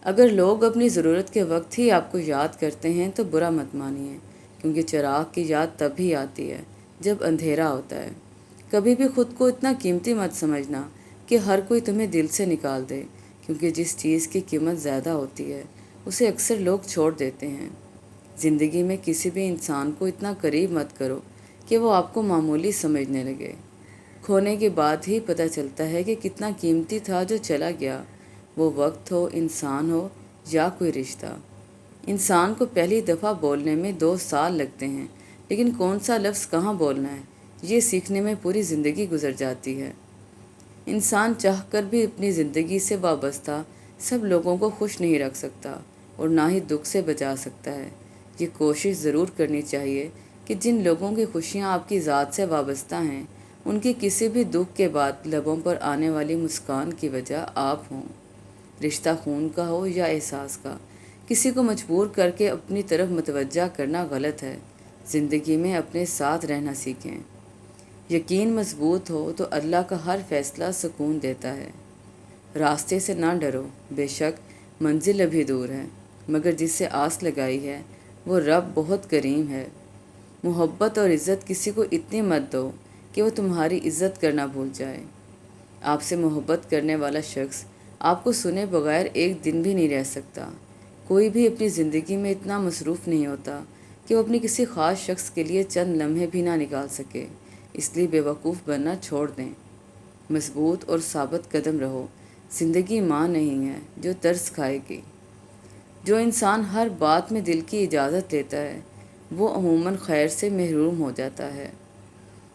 اگر لوگ اپنی ضرورت کے وقت ہی آپ کو یاد کرتے ہیں تو برا مت مانیے، کیونکہ چراغ کی یاد تب ہی آتی ہے جب اندھیرا ہوتا ہے۔ کبھی بھی خود کو اتنا قیمتی مت سمجھنا کہ ہر کوئی تمہیں دل سے نکال دے، کیونکہ جس چیز کی قیمت زیادہ ہوتی ہے اسے اکثر لوگ چھوڑ دیتے ہیں۔ زندگی میں کسی بھی انسان کو اتنا قریب مت کرو کہ وہ آپ کو معمولی سمجھنے لگے۔ کھونے کے بعد ہی پتہ چلتا ہے کہ کتنا قیمتی تھا جو چلا گیا، وہ وقت ہو، انسان ہو یا کوئی رشتہ۔ انسان کو پہلی دفعہ بولنے میں 2 سال لگتے ہیں، لیکن کون سا لفظ کہاں بولنا ہے یہ سیکھنے میں پوری زندگی گزر جاتی ہے۔ انسان چاہ کر بھی اپنی زندگی سے وابستہ سب لوگوں کو خوش نہیں رکھ سکتا اور نہ ہی دکھ سے بچا سکتا ہے۔ یہ کوشش ضرور کرنی چاہیے کہ جن لوگوں کی خوشیاں آپ کی ذات سے وابستہ ہیں، ان کی کسی بھی دکھ کے بعد لبوں پر آنے والی مسکان کی وجہ آپ ہوں۔ رشتہ خون کا ہو یا احساس کا، کسی کو مجبور کر کے اپنی طرف متوجہ کرنا غلط ہے۔ زندگی میں اپنے ساتھ رہنا سیکھیں۔ یقین مضبوط ہو تو اللہ کا ہر فیصلہ سکون دیتا ہے۔ راستے سے نہ ڈرو، بے شک منزل ابھی دور ہے، مگر جس سے آس لگائی ہے وہ رب بہت کریم ہے۔ محبت اور عزت کسی کو اتنی مت دو کہ وہ تمہاری عزت کرنا بھول جائے۔ آپ سے محبت کرنے والا شخص آپ کو سنے بغیر ایک دن بھی نہیں رہ سکتا۔ کوئی بھی اپنی زندگی میں اتنا مصروف نہیں ہوتا کہ وہ اپنی کسی خاص شخص کے لیے چند لمحے بھی نہ نکال سکے، اس لیے بیوقوف بننا چھوڑ دیں۔ مضبوط اور ثابت قدم رہو۔ زندگی ماں نہیں ہے جو ترس کھائے گی۔ جو انسان ہر بات میں دل کی اجازت لیتا ہے وہ عموماً خیر سے محروم ہو جاتا ہے۔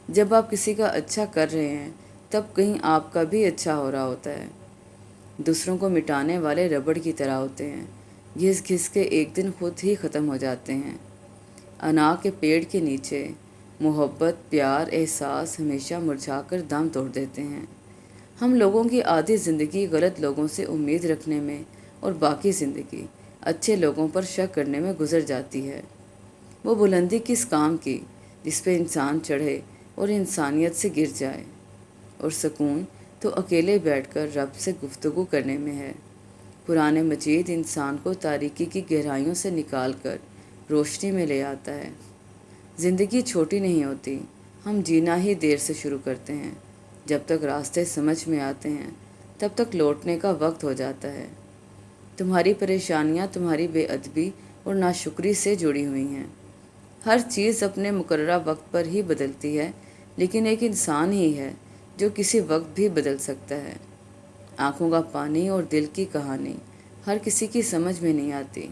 جب آپ کسی کا اچھا کر رہے ہیں تب کہیں آپ کا بھی اچھا ہو رہا ہوتا ہے۔ دوسروں کو مٹانے والے ربڑ کی طرح ہوتے ہیں، گھس گھس کے ایک دن خود ہی ختم ہو جاتے ہیں۔ انار کے پیڑ کے نیچے محبت، پیار، احساس ہمیشہ مرجھا کر دم توڑ دیتے ہیں۔ ہم لوگوں کی آدھی زندگی غلط لوگوں سے امید رکھنے میں اور باقی زندگی اچھے لوگوں پر شک کرنے میں گزر جاتی ہے۔ وہ بلندی کس کام کی جس پہ انسان چڑھے اور انسانیت سے گر جائے، اور سکون تو اکیلے بیٹھ کر رب سے گفتگو کرنے میں ہے۔ قرآن مجید انسان کو تاریکی کی گہرائیوں سے نکال کر روشنی میں لے آتا ہے۔ زندگی چھوٹی نہیں ہوتی، ہم جینا ہی دیر سے شروع کرتے ہیں۔ جب تک راستے سمجھ میں آتے ہیں تب تک لوٹنے کا وقت ہو جاتا ہے۔ تمہاری پریشانیاں تمہاری بے ادبی اور ناشکری سے جڑی ہوئی ہیں۔ ہر چیز اپنے مقررہ وقت پر ہی بدلتی ہے، لیکن ایک انسان ہی ہے جو کسی وقت بھی بدل سکتا ہے۔ آنکھوں کا پانی اور دل کی کہانی ہر کسی کی سمجھ میں نہیں آتی۔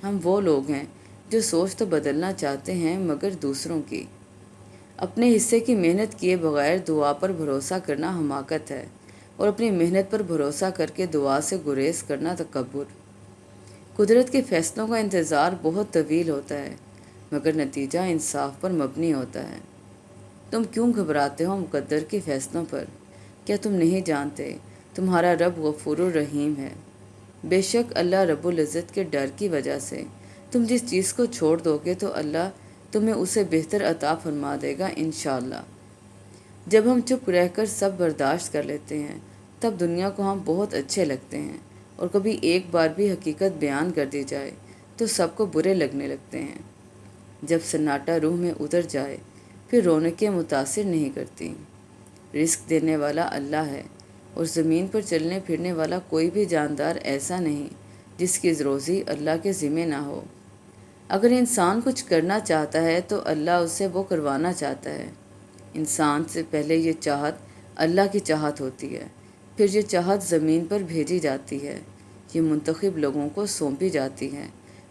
ہم وہ لوگ ہیں جو سوچ تو بدلنا چاہتے ہیں مگر دوسروں کی۔ اپنے حصے کی محنت کیے بغیر دعا پر بھروسہ کرنا حماقت ہے، اور اپنی محنت پر بھروسہ کر کے دعا سے گریز کرنا تکبر۔ قدرت کے فیصلوں کا انتظار بہت طویل ہوتا ہے، مگر نتیجہ انصاف پر مبنی ہوتا ہے۔ تم کیوں گھبراتے ہو مقدر کے فیصلوں پر؟ کیا تم نہیں جانتے تمہارا رب غفور الرحیم ہے؟ بے شک اللہ رب العزت کے ڈر کی وجہ سے تم جس چیز کو چھوڑ دو گے تو اللہ تمہیں اسے بہتر عطا فرما دے گا انشاءاللہ۔ جب ہم چپ رہ کر سب برداشت کر لیتے ہیں تب دنیا کو ہم بہت اچھے لگتے ہیں، اور کبھی ایک بار بھی حقیقت بیان کر دی جائے تو سب کو برے لگنے لگتے ہیں۔ جب سناٹا روح میں اتر جائے پھر رونقیں متاثر نہیں کرتی۔ رزق دینے والا اللہ ہے، اور زمین پر چلنے پھرنے والا کوئی بھی جاندار ایسا نہیں جس کی روزی اللہ کے ذمہ نہ ہو۔ اگر انسان کچھ کرنا چاہتا ہے تو اللہ اسے وہ کروانا چاہتا ہے۔ انسان سے پہلے یہ چاہت اللہ کی چاہت ہوتی ہے، پھر یہ چاہت زمین پر بھیجی جاتی ہے، یہ منتخب لوگوں کو سونپی جاتی ہے۔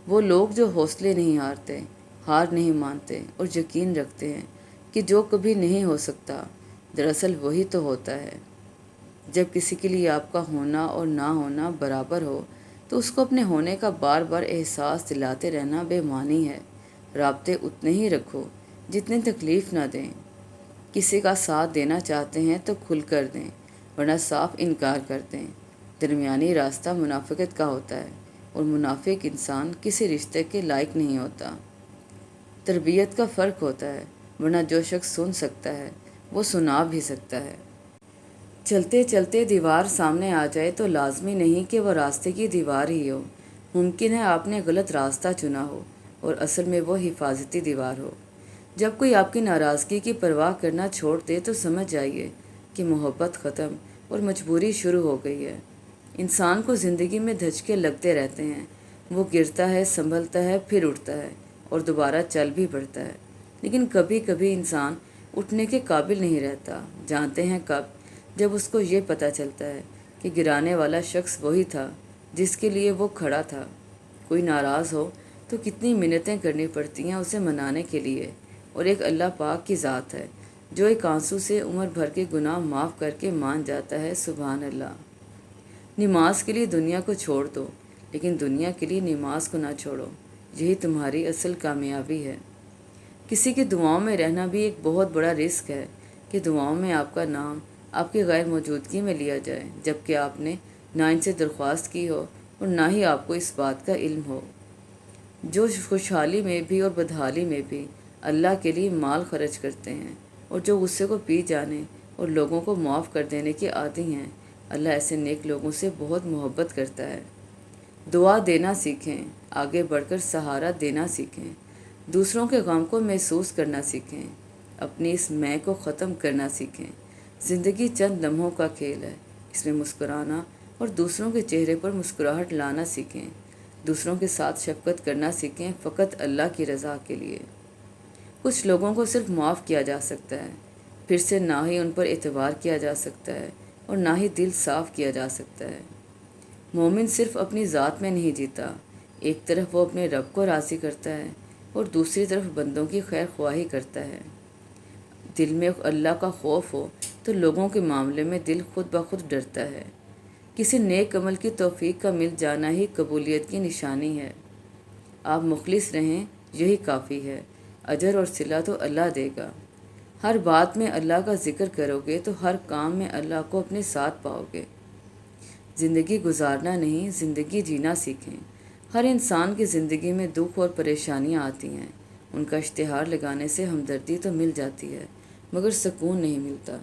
وہ لوگ جو حوصلے نہیں ہارتے، ہار نہیں مانتے اور یقین رکھتے ہیں کہ جو کبھی نہیں ہو سکتا دراصل وہی تو ہوتا ہے۔ جب کسی کے لیے آپ کا ہونا اور نہ ہونا برابر ہو تو اس کو اپنے ہونے کا بار بار احساس دلاتے رہنا بے معنی ہے۔ رابطے اتنے ہی رکھو جتنے تکلیف نہ دیں۔ کسی کا ساتھ دینا چاہتے ہیں تو کھل کر دیں، ورنہ صاف انکار کر دیں۔ درمیانی راستہ منافقت کا ہوتا ہے، اور منافق انسان کسی رشتے کے لائق نہیں ہوتا۔ تربیت کا فرق ہوتا ہے، ورنہ جو شخص سن سکتا ہے وہ سنا بھی سکتا ہے۔ چلتے چلتے دیوار سامنے آ جائے تو لازمی نہیں کہ وہ راستے کی دیوار ہی ہو، ممکن ہے آپ نے غلط راستہ چنا ہو اور اصل میں وہ حفاظتی دیوار ہو۔ جب کوئی آپ کی ناراضگی کی پرواہ کرنا چھوڑ دے تو سمجھ جائیے کہ محبت ختم اور مجبوری شروع ہو گئی ہے۔ انسان کو زندگی میں دھچکے لگتے رہتے ہیں، وہ گرتا ہے، سنبھلتا ہے، پھر اٹھتا ہے اور دوبارہ چل بھی پڑتا ہے، لیکن کبھی کبھی انسان اٹھنے کے قابل نہیں رہتا۔ جانتے ہیں کب؟ جب اس کو یہ پتہ چلتا ہے کہ گرانے والا شخص وہی تھا جس کے لیے وہ کھڑا تھا۔ کوئی ناراض ہو تو کتنی منتیں کرنی پڑتی ہیں اسے منانے کے لیے، اور ایک اللہ پاک کی ذات ہے جو ایک آنسو سے عمر بھر کے گناہ معاف کر کے مان جاتا ہے۔ سبحان اللہ۔ نماز کے لیے دنیا کو چھوڑ دو، لیکن دنیا کے لیے نماز کو نہ چھوڑو، یہی تمہاری اصل کامیابی ہے۔ کسی کی دعاؤں میں رہنا بھی ایک بہت بڑا رزق ہے کہ دعاؤں میں آپ کا نام آپ کی غیر موجودگی میں لیا جائے، جبکہ آپ نے نہ ان سے درخواست کی ہو اور نہ ہی آپ کو اس بات کا علم ہو۔ جو خوشحالی میں بھی اور بدحالی میں بھی اللہ کے لیے مال خرچ کرتے ہیں اور جو غصے کو پی جانے اور لوگوں کو معاف کر دینے کے عادی ہیں، اللہ ایسے نیک لوگوں سے بہت محبت کرتا ہے۔ دعا دینا سیکھیں، آگے بڑھ کر سہارا دینا سیکھیں، دوسروں کے غم کو محسوس کرنا سیکھیں، اپنی اس میں کو ختم کرنا سیکھیں۔ زندگی چند لمحوں کا کھیل ہے، اس میں مسکرانا اور دوسروں کے چہرے پر مسکراہٹ لانا سیکھیں۔ دوسروں کے ساتھ شفقت کرنا سیکھیں، فقط اللہ کی رضا کے لیے۔ کچھ لوگوں کو صرف معاف کیا جا سکتا ہے، پھر سے نہ ہی ان پر اعتبار کیا جا سکتا ہے اور نہ ہی دل صاف کیا جا سکتا ہے۔ مومن صرف اپنی ذات میں نہیں جیتا، ایک طرف وہ اپنے رب کو راضی کرتا ہے اور دوسری طرف بندوں کی خیر خواہی کرتا ہے۔ دل میں اللہ کا خوف ہو تو لوگوں کے معاملے میں دل خود بخود ڈرتا ہے۔ کسی نیک عمل کی توفیق کا مل جانا ہی قبولیت کی نشانی ہے۔ آپ مخلص رہیں، یہی کافی ہے، اجر اور صلہ تو اللہ دے گا۔ ہر بات میں اللہ کا ذکر کرو گے تو ہر کام میں اللہ کو اپنے ساتھ پاؤ گے۔ زندگی گزارنا نہیں، زندگی جینا سیکھیں۔ ہر انسان کی زندگی میں دکھ اور پریشانیاں آتی ہیں، ان کا اشتہار لگانے سے ہمدردی تو مل جاتی ہے مگر سکون نہیں ملتا۔